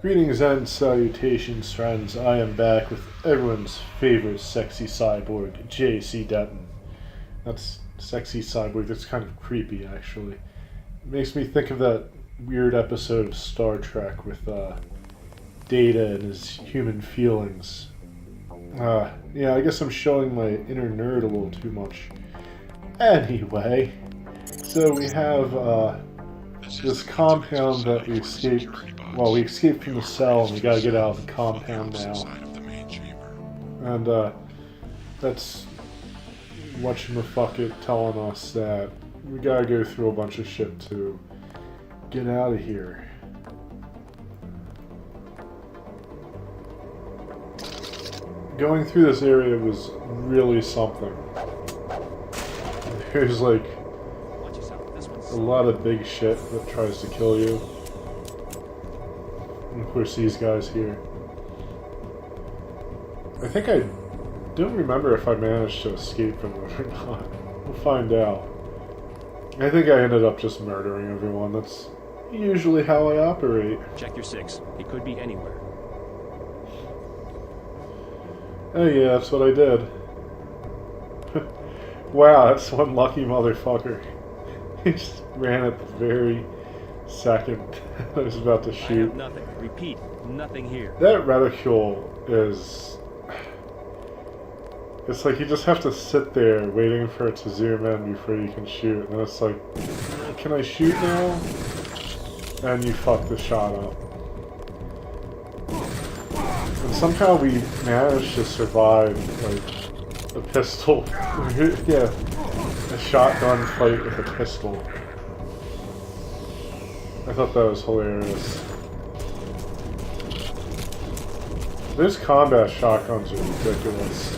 Greetings and salutations, friends. I am back with everyone's favorite sexy cyborg, J.C. Denton. That's sexy cyborg. That's kind of creepy, actually. It makes me think of that weird episode of Star Trek with Data and his human feelings. Yeah, I guess I'm showing my inner nerd a little too much. Anyway, so we have this compound that we escaped. Well, we escaped from the cell and we gotta get out of the compound now. And that's whatchamaffuckit telling us that we gotta go through a bunch of shit to get out of here. Going through this area was really something. There's like a lot of big shit that tries to kill you. And of course these guys here. I think I don't remember if I managed to escape from them or not. We'll find out. I think I ended up just murdering everyone. That's usually how I operate. Check your 6. He could be anywhere. Oh yeah, that's what I did. Wow, that's one lucky motherfucker. He just ran at the very second I was about to shoot. I have nothing. Repeat, nothing here. That reticule is... It's like you just have to sit there waiting for it to zoom in before you can shoot. And then it's like, can I shoot now? And you fuck the shot up. And somehow we managed to survive, like, a pistol. Yeah, a shotgun fight with a pistol. I thought that was hilarious. Those combat shotguns are ridiculous.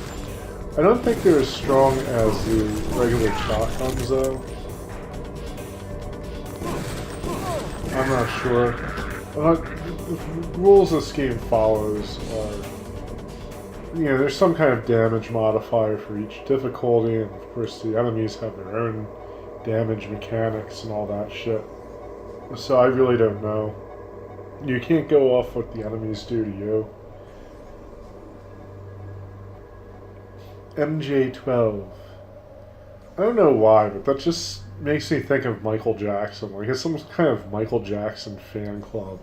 I don't think they're as strong as the regular shotguns, though. I'm not sure. The rules this game follows are, you know, there's some kind of damage modifier for each difficulty, and of course the enemies have their own damage mechanics and all that shit. So I really don't know. You can't go off what the enemies do to you. MJ12. I don't know why, but that just makes me think of Michael Jackson. Like it's some kind of Michael Jackson fan club.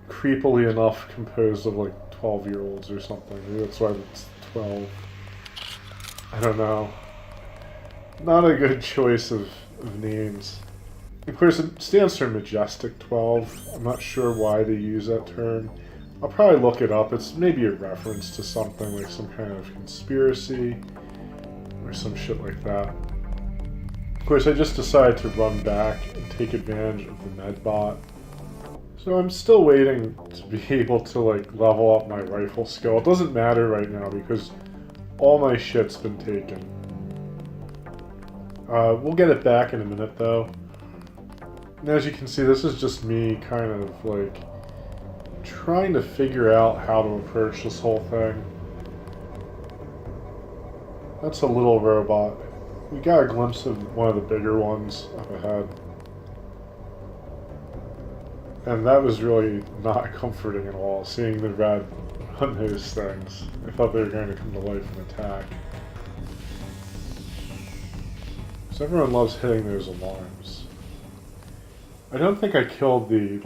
Creepily enough composed of like 12-year-olds or something. Maybe that's why it's 12. I don't know. Not a good choice of names. Of course, it stands for Majestic 12. I'm not sure why they use that term. I'll probably look it up. It's maybe a reference to something like some kind of conspiracy or some shit like that. Of course, I just decided to run back and take advantage of the medbot. So I'm still waiting to be able to like level up my rifle skill. It doesn't matter right now because all my shit's been taken. We'll get it back in a minute though. And as you can see, this is just me kind of like trying to figure out how to approach this whole thing. That's a little robot. We got a glimpse of one of the bigger ones up ahead. And that was really not comforting at all, seeing the red on those things. I thought they were going to come to life and attack. So everyone loves hitting those alarms. I don't think I killed the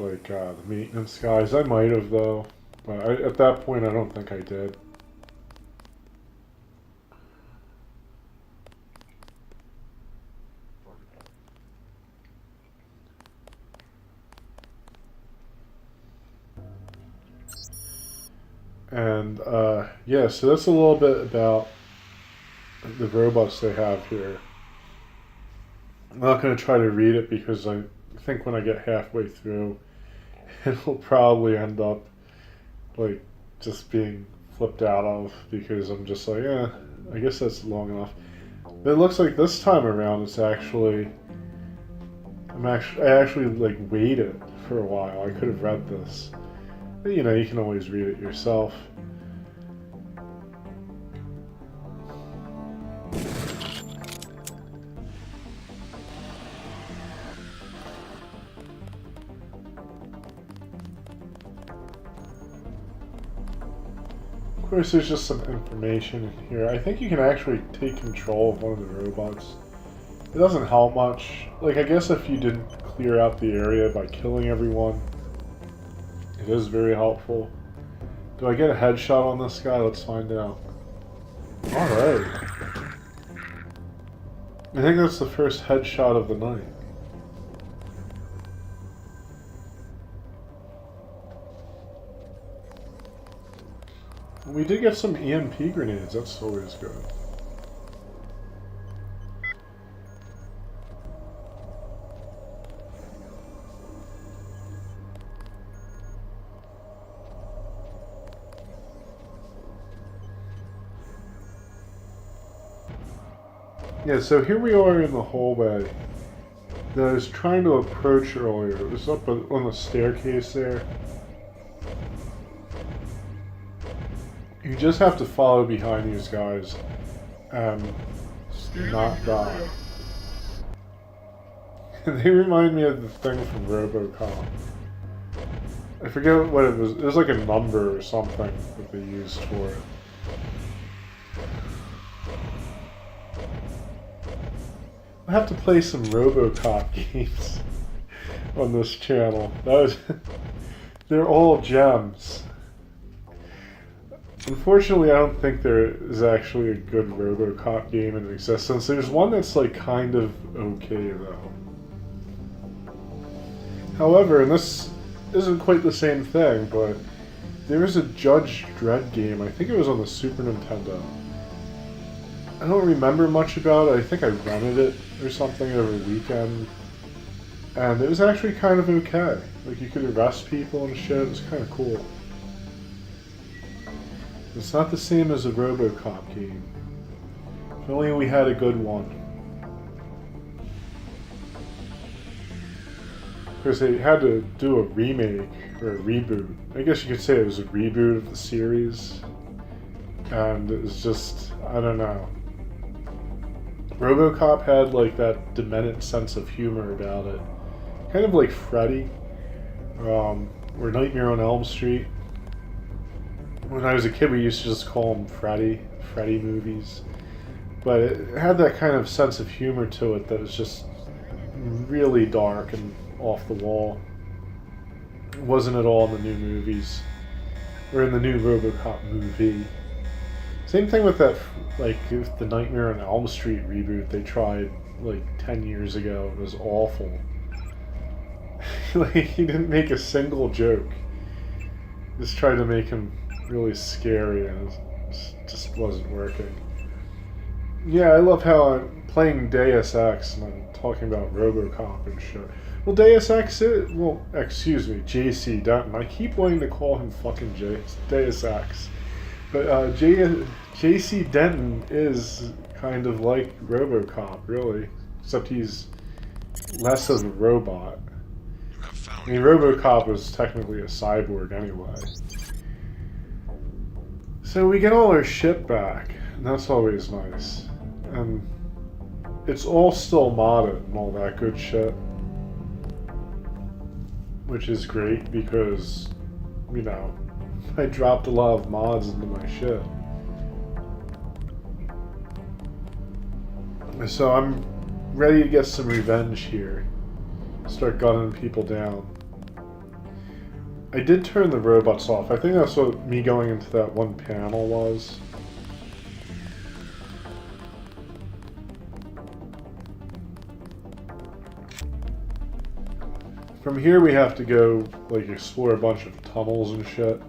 maintenance guys. I might have though, but at that point I don't think I did. And yeah, so that's a little bit about the robots they have here. I'm not going to try to read it because I think when I get halfway through, it'll probably end up like just being flipped out of because I'm just like, yeah, I guess that's long enough. But it looks like this time around it's actually, I actually like waited for a while. I could have read this. But, you know, you can always read it yourself. course, there's just some information in here. I think you can actually take control of one of the robots. It doesn't help much. Like, I guess if you didn't clear out the area by killing everyone, it is very helpful. Do I get a headshot on this guy? Let's find out. Alright. I think that's the first headshot of the night. We did get some EMP grenades, that's always good. Yeah, so here we are in the hallway that I was trying to approach earlier. It was up on the staircase there. You just have to follow behind these guys and not die. They remind me of the thing from RoboCop. I forget what it was. It was like a number or something that they used for it. I have to play some RoboCop games on this channel. They're all gems. Unfortunately, I don't think there is actually a good RoboCop game in existence. There's one that's like kind of okay though. However, and this isn't quite the same thing, but there was a Judge Dredd game. I think it was on the Super Nintendo. I don't remember much about it. I think I rented it or something over the weekend. And it was actually kind of okay. Like, you could arrest people and shit. It was kind of cool. It's not the same as a RoboCop game. If only we had a good one. Of course, they had to do a remake, or a reboot. I guess you could say it was a reboot of the series. And it was just, I don't know. RoboCop had like that demented sense of humor about it. Kind of like Freddy, or Nightmare on Elm Street. When I was a kid, we used to just call them Freddy movies. But it had that kind of sense of humor to it that was just really dark and off the wall. It wasn't at all in the new movies. Or in the new RoboCop movie. Same thing with that, like, the Nightmare on Elm Street reboot they tried, like, 10 years ago. It was awful. Like, he didn't make a single joke. Just tried to make him really scary, and it just wasn't working. Yeah, I love how I'm playing Deus Ex, and I'm talking about RoboCop and shit. Well, Deus Ex is, well, excuse me, J.C. Denton. I keep wanting to call him fucking Deus Ex. But J.C. Denton is kind of like RoboCop, really. Except he's less of a robot. I mean, RoboCop was technically a cyborg anyway. So we get all our shit back, and that's always nice. And it's all still modded and all that good shit. Which is great because, you know, I dropped a lot of mods into my shit. So I'm ready to get some revenge here. Start gunning people down. I did turn the robots off. I think that's what me going into that one panel was. From here we have to go, like, explore a bunch of tunnels and shit.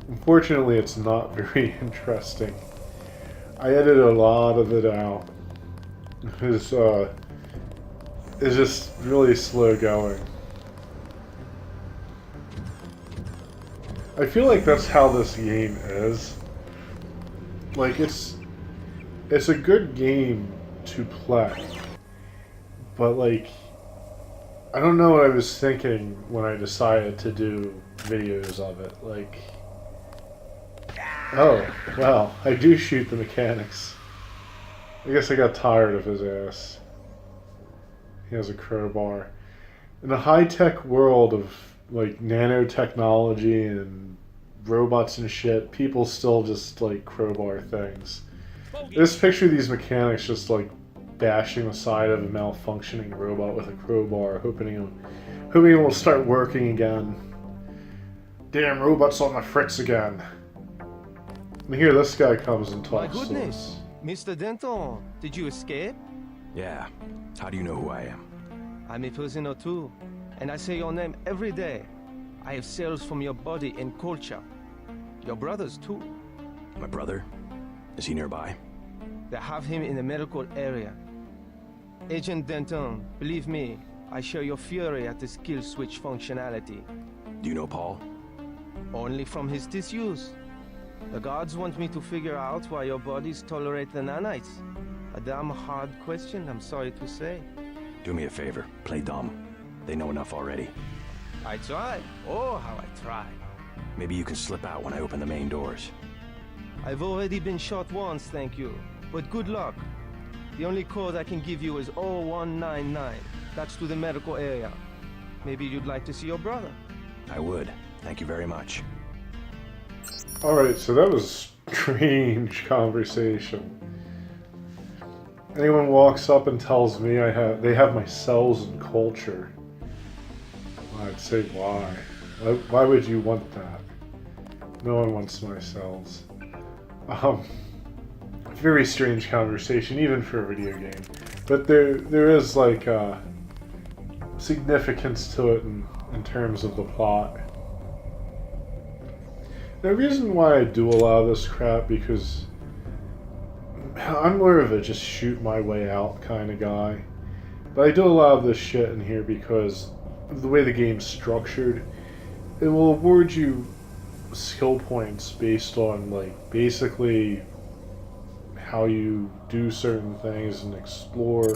Unfortunately, it's not very interesting. I edited a lot of it out. It's just really slow going. I feel like that's how this game is. Like, it's a good game to play. But, like, I don't know what I was thinking when I decided to do videos of it. Like, oh, well, I do shoot the mechanics. I guess I got tired of his ass. He has a crowbar. In a high-tech world of, like, nanotechnology and robots and shit, people still just like crowbar things. Just picture these mechanics just like bashing the side of a malfunctioning robot with a crowbar, hoping it will start working again. Damn, robots on the fritz again. And here this guy comes and talks. My goodness, Mr. Denton, did you escape? Yeah. How do you know who I am? I'm a prisoner too, and I say your name every day. I have cells from your body and culture. Your brothers too. My brother? Is he nearby? They have him in the medical area. Agent Denton, believe me, I share your fury at the skill switch functionality. Do you know Paul? Only from his disuse. The gods want me to figure out why your bodies tolerate the nanites. A damn hard question, I'm sorry to say. Do me a favor. Play dumb. They know enough already. I try. Oh, how I try. Maybe you can slip out when I open the main doors. I've already been shot once, thank you. But good luck. The only code I can give you is 0199. That's to the medical area. Maybe you'd like to see your brother. I would. Thank you very much. Alright, so that was a strange conversation. Anyone walks up and tells me they have my cells and culture, I'd say why? Why would you want that? No one wants my cells. Very strange conversation, even for a video game. But there is like significance to it in terms of the plot. The reason why I do a lot of this crap, because I'm more of a just shoot my way out kind of guy. But I do a lot of this shit in here because of the way the game's structured. It will award you skill points based on, like, basically how you do certain things and explore.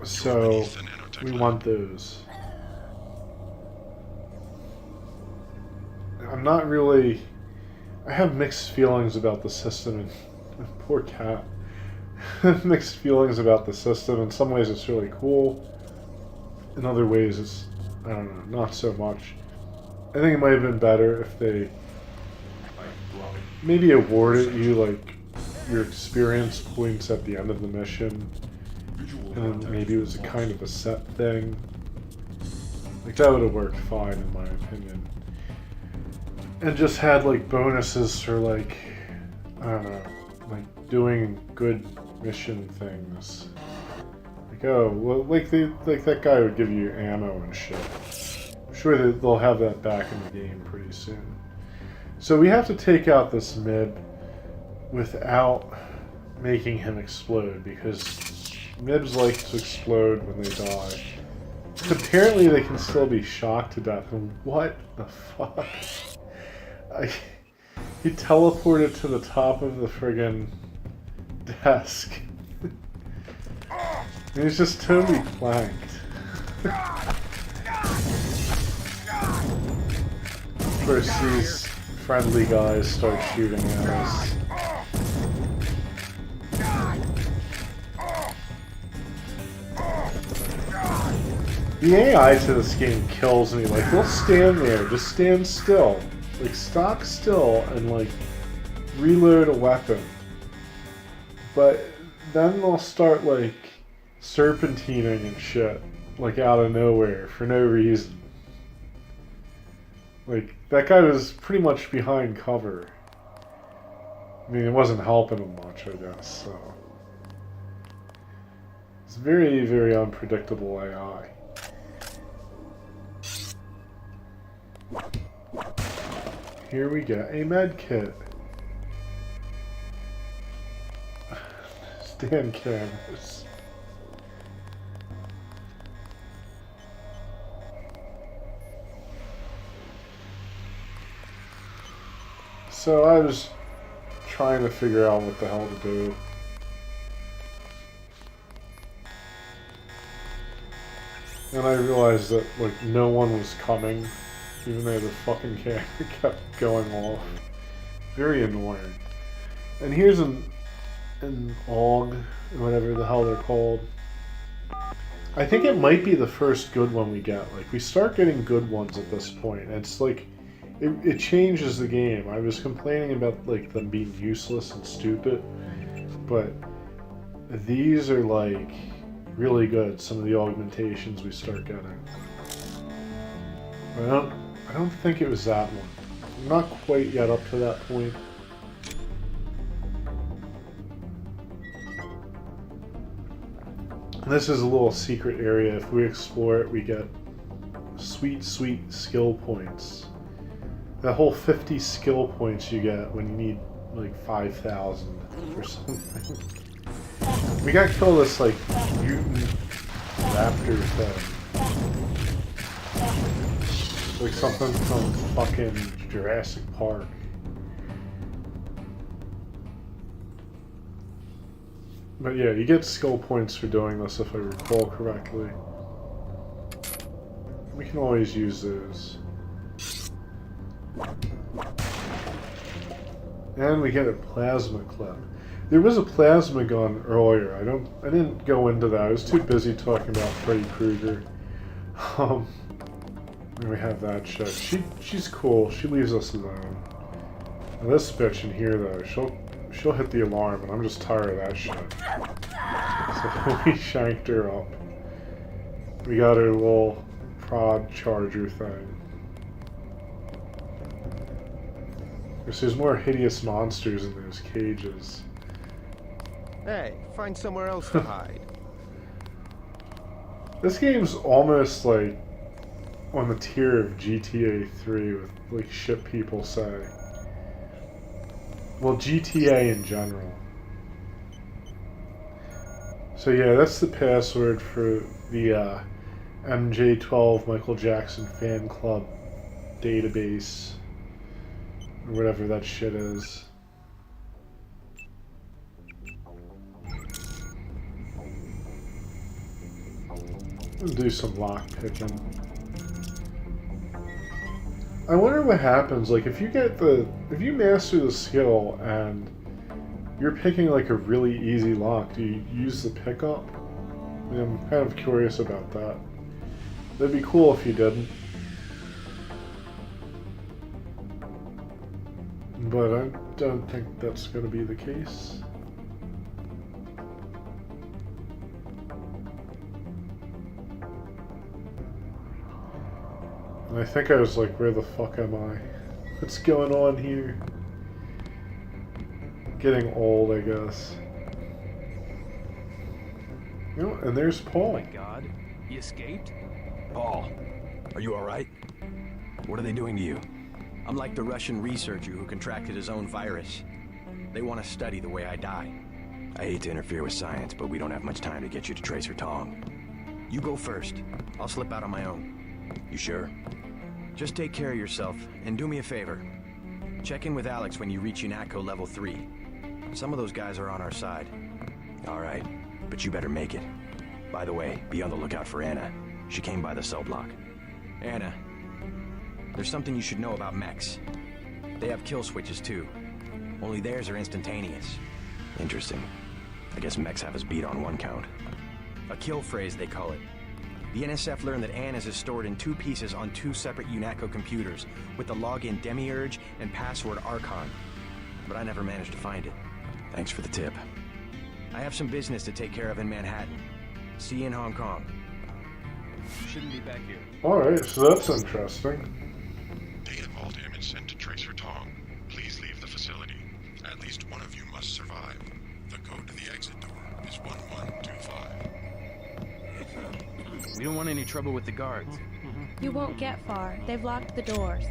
So, we want those. I'm not really... I have mixed feelings about the system, and poor cat. Mixed feelings about the system. In some ways it's really cool. In other ways it's, I don't know, not so much. I think it might have been better if they maybe awarded you like your experience points at the end of the mission, and then maybe it was a kind of a set thing. Like that would have worked fine in my opinion. And just had like bonuses for like, I don't know, like doing good mission things. Like, oh, well, like that guy would give you ammo and shit. I'm sure that they'll have that back in the game pretty soon. So we have to take out this MIB without making him explode, because MIBs like to explode when they die. Apparently they can still be shocked to death, and what the fuck? He teleported to the top of the friggin' desk. And he's just totally planked. Of course, these friendly guys start shooting at us. The AI to this game kills me. Like, they'll stand there, just stand still. Like, stock still and, like, reload a weapon. But then they'll start, like, serpentining and shit. Like, out of nowhere, for no reason. Like, that guy was pretty much behind cover. I mean, it wasn't helping him much, I guess, so. It's very, very unpredictable AI. Here we get a med kit. Stand cameras. So I was trying to figure out what the hell to do. And I realized that, like, no one was coming, even though the fucking camera kept going off. Very annoying. And here's an AUG, whatever the hell they're called. I think it might be the first good one we get. Like, we start getting good ones at this point. It's like it changes the game. I was complaining about like them being useless and stupid, but these are like really good. Some of the augmentations we start getting. I don't think it was that one. I'm not quite yet up to that point. This is a little secret area. If we explore it, we get sweet, sweet skill points. That whole 50 skill points you get when you need like 5,000 or something. We gotta kill this like mutant raptor thing. Like something from fucking Jurassic Park. But yeah, you get skill points for doing this if I recall correctly. We can always use those. And we get a plasma clip. There was a plasma gun earlier. I didn't go into that. I was too busy talking about Freddy Krueger. And we have that shit. She's cool. She leaves us alone. Now this bitch in here though, she'll hit the alarm, and I'm just tired of that shit. So we shanked her up. We got her little prod charger thing. There's more hideous monsters in those cages. Hey, find somewhere else to hide. This game's almost like on the tier of GTA 3 with like shit people say. Well, GTA in general. So yeah, that's the password for the MJ12 Michael Jackson fan club database. Or whatever that shit is. Let's do some lock picking. I wonder what happens, like if you master the skill and you're picking like a really easy lock, do you use the pickup? I mean, I'm kind of curious about that. That'd be cool if you didn't. But I don't think that's going to be the case. And I think I was like, where the fuck am I? What's going on here? Getting old, I guess. You know, and there's Paul. Oh my god, he escaped? Paul, are you alright? What are they doing to you? I'm like the Russian researcher who contracted his own virus. They want to study the way I die. I hate to interfere with science, but we don't have much time to get you to Tracer Tong. You go first. I'll slip out on my own. You sure? Just take care of yourself, and do me a favor. Check in with Alex when you reach UNATCO level 3. Some of those guys are on our side. Alright, but you better make it. By the way, be on the lookout for Anna. She came by the cell block. Anna, there's something you should know about mechs. They have kill switches too. Only theirs are instantaneous. Interesting. I guess mechs have us beat on one count. A kill phrase, they call it. The NSF learned that Anna's is stored in 2 pieces on 2 separate UNATCO computers, with the login Demiurge and password Archon. But I never managed to find it. Thanks for the tip. I have some business to take care of in Manhattan. See you in Hong Kong. Shouldn't be back here. Alright, so that's interesting. Data vault image sent to Tracer Tong. Please leave the facility. At least one of you must survive. The code to the exit door is 1125. We don't want any trouble with the guards. You won't get far. They've locked the doors.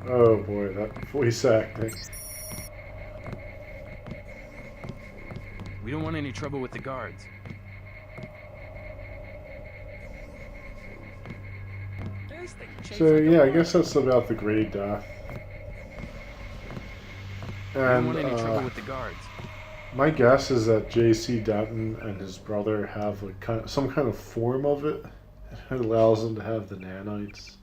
Oh boy, that voice acting. We don't want any trouble with the guards. So yeah, I guess that's about the grade death. We don't And want any trouble with the guards. my guess is that J.C. Denton and his brother have some kind of form of it. It allows them to have the nanites.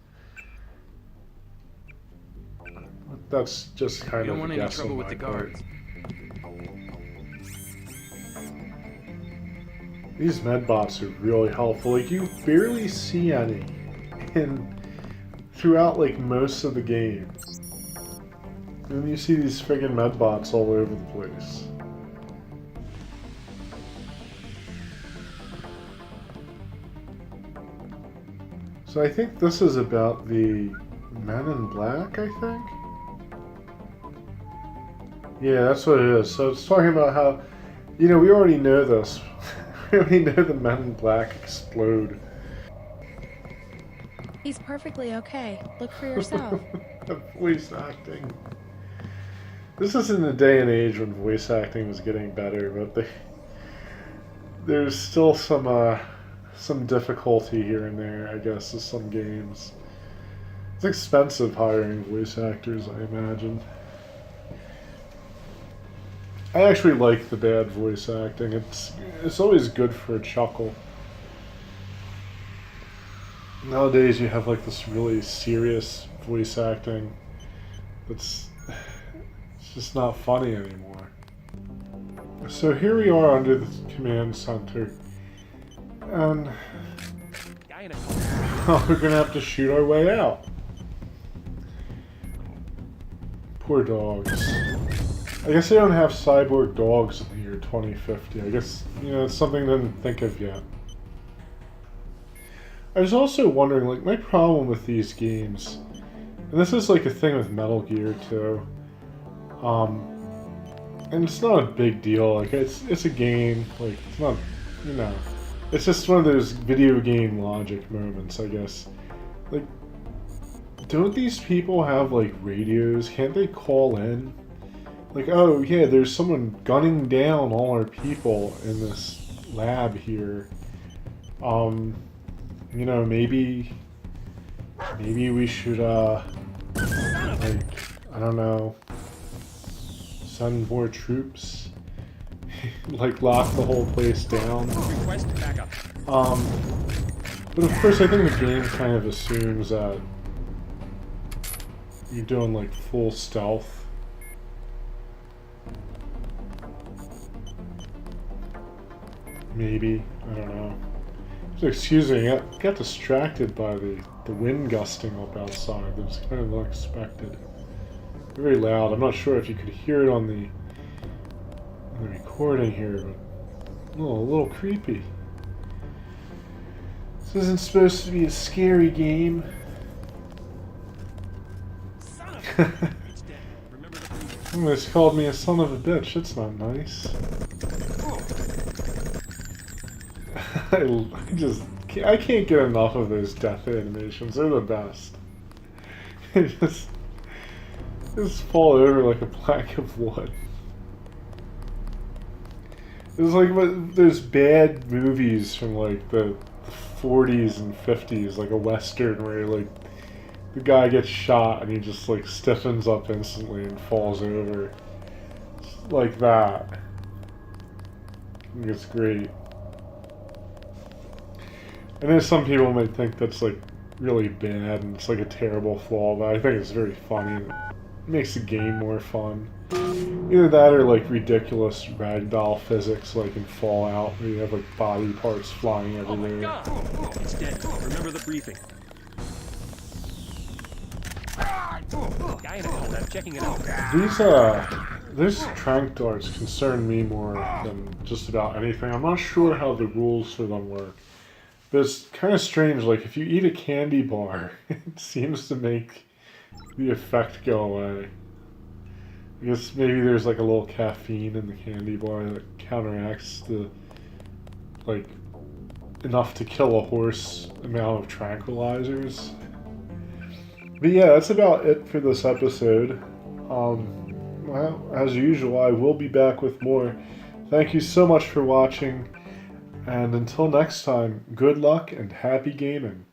That's just We kind don't of want a any guess trouble on with my the part. guards. These medbots are really helpful. Like, you barely see any in throughout like most of the game. And then you see these friggin' medbots all over the place. So I think this is about the Men in Black, I think? Yeah, that's what it is. So it's talking about how, you know, we already know this. We already know the Men in Black explode. He's perfectly okay. Look for yourself. The voice acting. This is in the day and age when voice acting was getting better, but there's still some difficulty here and there, I guess, with some games. It's expensive hiring voice actors, I imagine. I actually like the bad voice acting. It's always good for a chuckle. Nowadays you have like this really serious voice acting that's it's just not funny anymore. So here we are under the command center. And we're gonna have to shoot our way out. Poor dogs. I guess they don't have cyborg dogs in the year 2050. I guess, you know, it's something I didn't think of yet. I was also wondering, like, my problem with these games, and this is like a thing with Metal Gear too, and it's not a big deal, like, it's a game, like, it's not, you know, it's just one of those video game logic moments, I guess. Like, don't these people have, like, radios? Can't they call in? Like, oh yeah, there's someone gunning down all our people in this lab here. You know, maybe we should, like, I don't know, send more troops? Like, lock the whole place down? But of course, I think the game kind of assumes that you're doing, like, full stealth. Maybe, I don't know. So, excuse me, I got distracted by the wind gusting up outside. It was kind of unexpected. Very loud. I'm not sure if you could hear it on the recording here, but a little creepy. This isn't supposed to be a scary game. Somebody's called me a son of a bitch. That's not nice. I can't get enough of those death animations. They're the best. They just fall over like a plank of wood. It's like those bad movies from like the 40s and 50s, like a western where like the guy gets shot and he just like stiffens up instantly and falls over. It's like that. I think it's great. I know some people might think that's like really bad and it's like a terrible flaw, but I think it's very funny and it makes the game more fun. Either that or like ridiculous ragdoll physics like in Fallout where you have like body parts flying everywhere. Oh my God! It's dead. Remember the briefing. Guy in a cone. I'm checking it out. These tranq darts concern me more than just about anything. I'm not sure how the rules for them work. But it's kind of strange, like if you eat a candy bar, it seems to make the effect go away. I guess maybe there's like a little caffeine in the candy bar that counteracts the, like, enough to kill a horse amount of tranquilizers. But yeah, that's about it for this episode. Well, as usual, I will be back with more. Thank you so much for watching. And until next time, good luck and happy gaming.